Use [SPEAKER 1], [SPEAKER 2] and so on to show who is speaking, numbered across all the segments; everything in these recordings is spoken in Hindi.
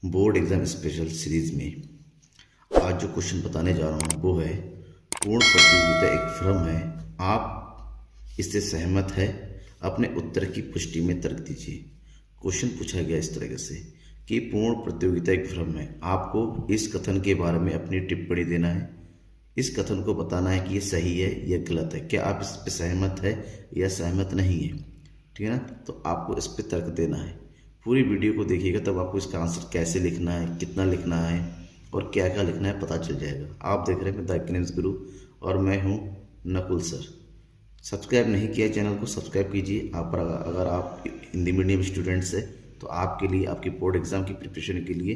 [SPEAKER 1] बोर्ड एग्जाम स्पेशल सीरीज में आज जो क्वेश्चन बताने जा रहा हूँ वो है पूर्ण प्रतियोगिता एक भ्रम है। आप इससे सहमत है? अपने उत्तर की पुष्टि में तर्क दीजिए। क्वेश्चन पूछा गया इस तरीके से कि पूर्ण प्रतियोगिता एक भ्रम है। आपको इस कथन के बारे में अपनी टिप्पणी देना है। इस कथन को बताना है कि ये सही है या गलत है। क्या आप इस पर सहमत है या सहमत नहीं है? ठीक है ना। तो आपको इस पर तर्क देना है। पूरी वीडियो को देखिएगा तब आपको इसका आंसर कैसे लिखना है, कितना लिखना है और क्या क्या लिखना है पता चल जाएगा। आप देख रहे हैं द एक्निम्स गुरु और मैं हूं नकुल सर। सब्सक्राइब नहीं किया चैनल को सब्सक्राइब कीजिए। अगर आप हिंदी मीडियम स्टूडेंट्स है तो आपके लिए, आपकी बोर्ड एग्जाम की प्रिपरेशन के लिए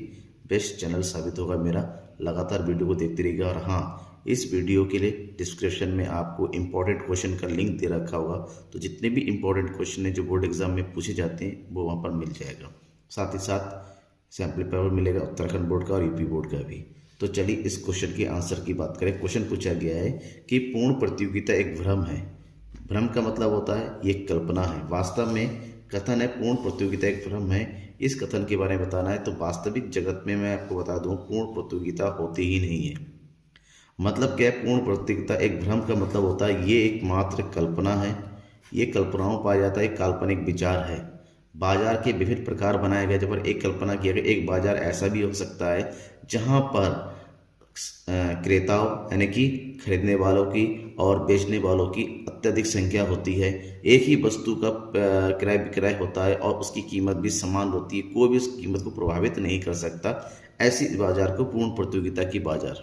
[SPEAKER 1] बेस्ट चैनल साबित होगा मेरा। लगातार वीडियो को देखते रहिएगा। और हाँ, इस वीडियो के लिए डिस्क्रिप्शन में आपको इम्पोर्टेंट क्वेश्चन का लिंक दे रखा होगा, तो जितने भी इम्पोर्टेंट क्वेश्चन हैं जो बोर्ड एग्जाम में पूछे जाते हैं वो वहाँ पर मिल जाएगा। साथ ही साथ सैम्पल पेपर मिलेगा उत्तराखंड बोर्ड का और यूपी बोर्ड का भी। तो चलिए इस क्वेश्चन के आंसर की बात करें। क्वेश्चन पूछा गया है कि पूर्ण प्रतियोगिता एक भ्रम है। भ्रम का मतलब होता है ये कल्पना है। वास्तव में कथन है पूर्ण प्रतियोगिता एक भ्रम है। इस कथन के बारे में बताना है तो वास्तविक जगत में मैं आपको बता दूं पूर्ण प्रतियोगिता होती ही नहीं है। मतलब क्या है? पूर्ण प्रतियोगिता एक भ्रम का मतलब होता है ये एक मात्र कल्पना है। ये कल्पनाओं पाया जाता है, एक काल्पनिक विचार है। बाजार के विभिन्न प्रकार बनाए गए। जब पर एक कल्पना किया गया एक बाजार ऐसा भी हो सकता है जहां पर क्रेताओं यानी कि खरीदने वालों की और बेचने वालों की अत्यधिक संख्या होती है। एक ही वस्तु का क्रय विक्रय होता है और उसकी कीमत भी समान होती है। कोई भी उस कीमत को प्रभावित नहीं कर सकता। ऐसी बाजार को पूर्ण प्रतियोगिता की बाजार।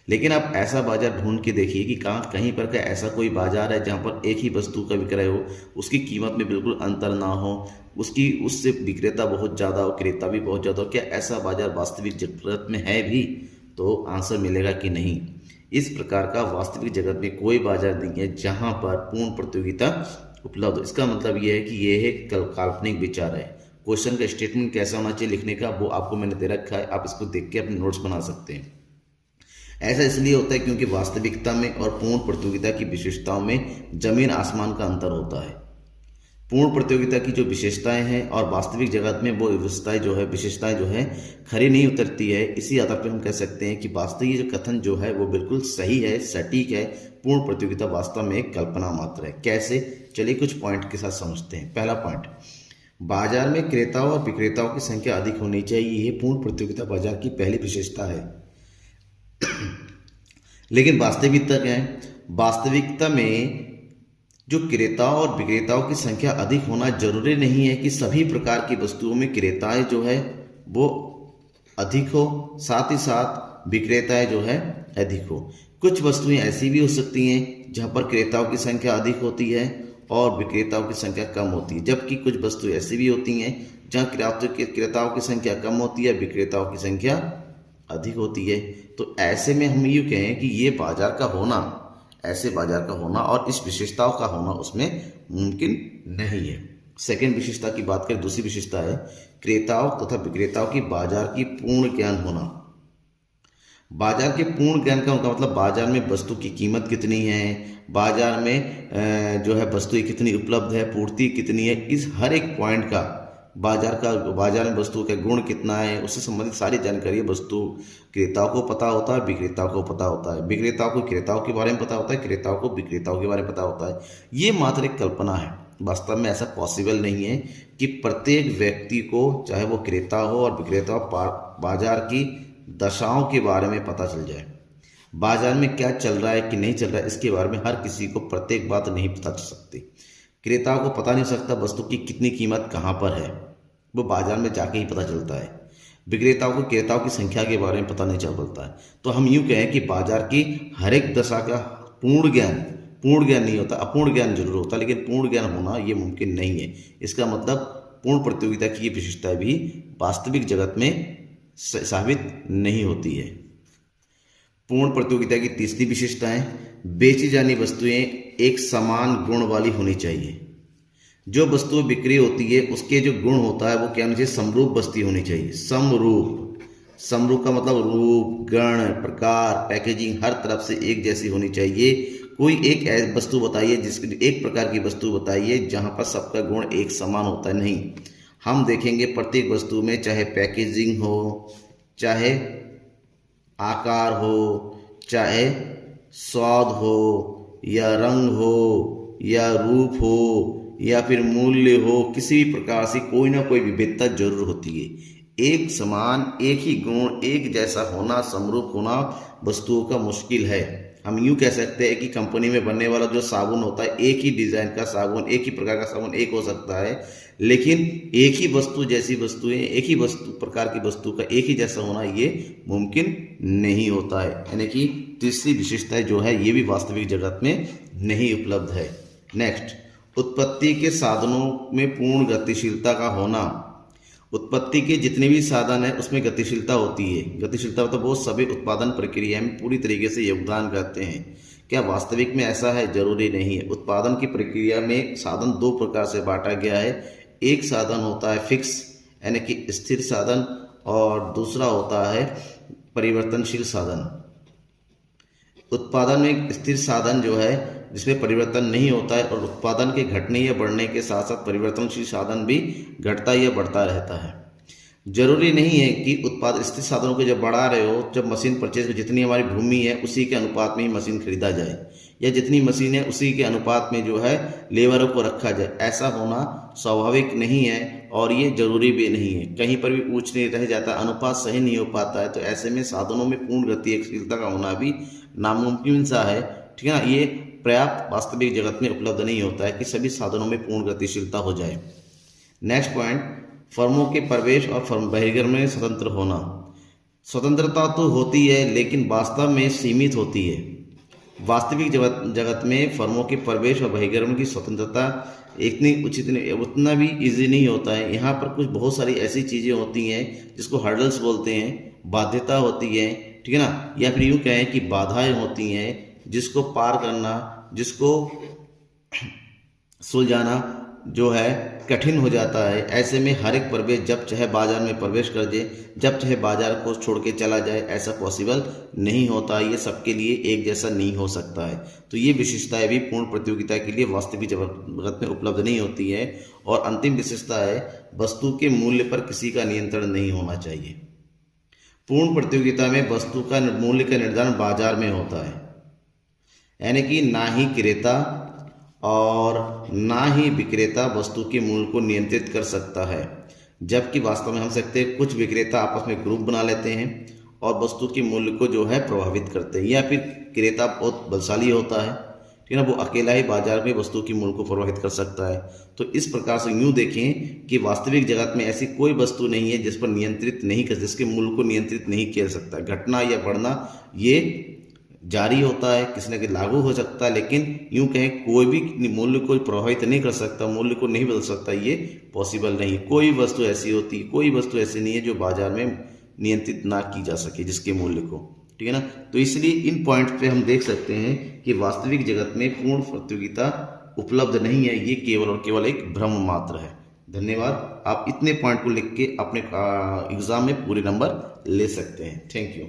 [SPEAKER 1] लेकिन आप ऐसा बाजार ढूंढ के देखिए कि कहीं पर का ऐसा कोई बाजार है जहां पर एक ही वस्तु का विक्रय हो, उसकी कीमत में बिल्कुल अंतर ना हो, उससे विक्रेता बहुत ज़्यादा हो, क्रेता भी बहुत ज़्यादा हो। क्या ऐसा बाजार वास्तविक जगत में है भी? तो आंसर मिलेगा कि नहीं। इस प्रकार का वास्तविक जगत में कोई बाजार नहीं है जहां पर पूर्ण प्रतियोगिता उपलब्ध हो। इसका मतलब यह है कि यह एक काल्पनिक विचार है। क्वेश्चन का स्टेटमेंट कैसा होना चाहिए लिखने का वो आपको मैंने दे रखा है। आप इसको देख के अपने नोट्स बना सकते हैं। ऐसा इसलिए होता है क्योंकि वास्तविकता में और पूर्ण प्रतियोगिता की विशेषताओं में जमीन आसमान का अंतर होता है। पूर्ण प्रतियोगिता की जो विशेषताएं हैं और वास्तविक जगत में वो विशेषताएं जो है खरी नहीं उतरती है। इसी आधार पर हम कह सकते हैं कि वास्तविक जो कथन जो है वो बिल्कुल सही है, सटीक है। पूर्ण प्रतियोगिता वास्तव में एक कल्पना मात्र है। कैसे? चलिए कुछ पॉइंट के साथ समझते हैं। पहला पॉइंट, बाजार में क्रेताओं और विक्रेताओं की संख्या अधिक होनी चाहिए। ये पूर्ण प्रतियोगिता बाजार की पहली विशेषता है। लेकिन वास्तविकता क्या है? वास्तविकता में जो क्रेताओं और विक्रेताओं की संख्या अधिक होना जरूरी नहीं है कि सभी प्रकार की वस्तुओं में क्रेताएं जो है वो अधिक हो, साथ ही साथ विक्रेताएं जो है अधिक हो। कुछ वस्तुएं ऐसी भी हो सकती हैं जहां पर क्रेताओं की संख्या अधिक होती है और विक्रेताओं की संख्या कम होती है, जबकि कुछ वस्तुएं ऐसी भी होती हैं जहां क्रेताओं की संख्या कम होती है, विक्रेताओं की संख्या अधिक होती है। तो ऐसे में हम यूँ कहें कि ये बाजार का होना, ऐसे बाजार का होना और इस विशेषताओं का होना उसमें मुमकिन नहीं है। सेकेंड विशेषता की बात करें, दूसरी विशेषता है क्रेताओं तथा विक्रेताओं की बाजार की पूर्ण ज्ञान होना। बाजार के पूर्ण ज्ञान का उनका मतलब बाजार में वस्तु की कीमत कितनी है, बाजार में जो है वस्तु कितनी उपलब्ध है, पूर्ति कितनी है, इस हर एक पॉइंट का बाजार में वस्तु का गुण कितना है, उससे संबंधित सारी जानकारी वस्तु क्रेताओं को पता होता है, विक्रेताओं को पता होता है। विक्रेताओं को क्रेताओं के बारे में पता होता है, क्रेताओं को विक्रेताओं के बारे में पता होता है। ये मात्र एक कल्पना है। वास्तव में ऐसा पॉसिबल नहीं है कि प्रत्येक व्यक्ति को, चाहे वो क्रेता हो और विक्रेता हो, बाजार की दशाओं के बारे में पता चल जाए। बाजार में क्या चल रहा है कि नहीं चल रहा है इसके बारे में हर किसी को प्रत्येक बात नहीं पता चल सकती। क्रेताओं को पता नहीं सकता वस्तु की कितनी कीमत कहाँ पर है, वो बाजार में जाके ही पता चलता है। विक्रेताओं को क्रेताओं की संख्या के बारे में पता नहीं चल पाता है। तो हम यूँ कहें कि बाजार की हर एक दशा का पूर्ण ज्ञान नहीं होता, अपूर्ण ज्ञान जरूर होता है, लेकिन पूर्ण ज्ञान होना ये मुमकिन नहीं है। इसका मतलब पूर्ण प्रतियोगिता की ये विशेषता भी वास्तविक जगत में साबित नहीं होती है। पूर्ण प्रतियोगिता की तीसरी विशेषता है बेची जानी वस्तुएं एक समान गुण वाली होनी चाहिए। जो वस्तु बिक्री होती है उसके जो गुण होता है वो क्या होना चाहिए? समरूप वस्तु होनी चाहिए। समरूप का मतलब रूप, गण, प्रकार, पैकेजिंग हर तरफ से एक जैसी होनी चाहिए। कोई एक वस्तु बताइए, जिसकी एक प्रकार की वस्तु बताइए जहां पर सबका गुण एक समान होता है, नहीं। हम देखेंगे प्रत्येक वस्तु में, चाहे पैकेजिंग हो, चाहे आकार हो, चाहे स्वाद हो, या रंग हो, या रूप हो, या फिर मूल्य हो, किसी भी प्रकार से कोई ना कोई विविधता जरूर होती है। एक समान, एक ही गुण, एक जैसा होना, समरूप होना वस्तुओं का मुश्किल है। हम यूँ कह सकते हैं कि कंपनी में बनने वाला जो साबुन होता है, एक ही डिज़ाइन का साबुन, एक ही प्रकार का साबुन एक हो सकता है, लेकिन एक ही वस्तु जैसी वस्तुएं, एक ही वस्तु प्रकार की वस्तु का एक ही जैसा होना ये मुमकिन नहीं होता है। यानी कि तीसरी विशेषता जो है ये भी वास्तविक जगत में नहीं उपलब्ध है। नेक्स्ट, उत्पत्ति के साधनों में पूर्ण गतिशीलता का होना। उत्पत्ति के जितने भी साधन है उसमें गतिशीलता होती है। गतिशीलता मतलब वो सभी उत्पादन प्रक्रिया में पूरी तरीके से योगदान करते हैं। क्या वास्तविक में ऐसा है? जरूरी नहीं है। उत्पादन की प्रक्रिया में साधन दो प्रकार से बांटा गया है। एक साधन होता है फिक्स यानी कि स्थिर साधन, और दूसरा होता है परिवर्तनशील साधन। उत्पादन में एक स्थिर साधन जो है जिसमें परिवर्तन नहीं होता है, और उत्पादन के घटने या बढ़ने के साथ साथ परिवर्तनशील साधन भी घटता या बढ़ता रहता है। जरूरी नहीं है कि उत्पाद स्थिर साधनों को जब बढ़ा रहे हो, जब मशीन परचेज, जितनी हमारी भूमि है उसी के अनुपात में ही मशीन खरीदा जाए, या जितनी मशीन है उसी के अनुपात में जो है लेबरों को रखा जाए। ऐसा होना स्वाभाविक नहीं है और ये जरूरी भी नहीं है। कहीं पर भी ऊंच नीच रह जाता है, अनुपात सही नहीं हो पाता है, तो ऐसे में साधनों में पूर्ण गतिशीलता का होना भी नामुमकिन सा है। ठीक है ना, ये पर्याप्त वास्तविक जगत में उपलब्ध नहीं होता है कि सभी साधनों में पूर्ण गतिशीलता हो जाए। नेक्स्ट पॉइंट, फर्मों के प्रवेश और फर्म बहिर्गमन में स्वतंत्र होना। स्वतंत्रता तो होती है लेकिन वास्तव में सीमित होती है। वास्तविक जगत में फर्मों के प्रवेश और बहिर्गमन की स्वतंत्रता इतनी उचित नहीं, उतना भी इजी नहीं होता है। यहाँ पर कुछ बहुत सारी ऐसी चीज़ें होती हैं जिसको हर्डल्स बोलते हैं, बाध्यता होती है, ठीक है ना, या फिर यूँ कहें कि बाधाएं होती हैं जिसको पार करना, जिसको सुलझाना जो है कठिन हो जाता है। ऐसे में हर एक प्रवेश जब चाहे बाजार में प्रवेश कर जाए, जब चाहे बाजार को छोड़ के चला जाए, ऐसा पॉसिबल नहीं होता। ये सबके लिए एक जैसा नहीं हो सकता है। तो ये विशेषताएं भी पूर्ण प्रतियोगिता के लिए वास्तविक जगत में उपलब्ध नहीं होती है। और अंतिम विशेषता है वस्तु के मूल्य पर किसी का नियंत्रण नहीं होना चाहिए। पूर्ण प्रतियोगिता में वस्तु का मूल्य का निर्धारण बाजार में होता है, यानी कि ना ही क्रेता और ना ही विक्रेता वस्तु के मूल्य को नियंत्रित कर सकता है। जबकि वास्तव में हम सकते हैं कुछ विक्रेता आपस में ग्रुप बना लेते हैं और वस्तु के मूल्य को जो है प्रभावित करते हैं, या फिर क्रेता बहुत बलशाली होता है, ठीक है ना, वो अकेला ही बाजार में वस्तु की मूल्य को प्रभावित कर सकता है। तो इस प्रकार से यूँ देखें कि वास्तविक जगत में ऐसी कोई वस्तु नहीं है जिस पर नियंत्रित नहीं कर, जिसके मूल्य को नियंत्रित नहीं किया जा सकता। घटना या बढ़ना ये जारी होता है, किसी न किसी लागू हो सकता है, लेकिन यूँ कहें कोई भी मूल्य को प्रभावित नहीं कर सकता, मूल्य को नहीं बदल सकता, ये पॉसिबल नहीं। कोई वस्तु ऐसी होती, कोई वस्तु ऐसी नहीं है जो बाजार में नियंत्रित ना की जा सके जिसके मूल्य को, ठीक है ना। तो इसलिए इन पॉइंट पे हम देख सकते हैं कि वास्तविक जगत में पूर्ण प्रतियोगिता उपलब्ध नहीं है, ये केवल और केवल एक भ्रम मात्र है। धन्यवाद। आप इतने पॉइंट को लिख के अपने एग्जाम में पूरे नंबर ले सकते हैं। Thank you.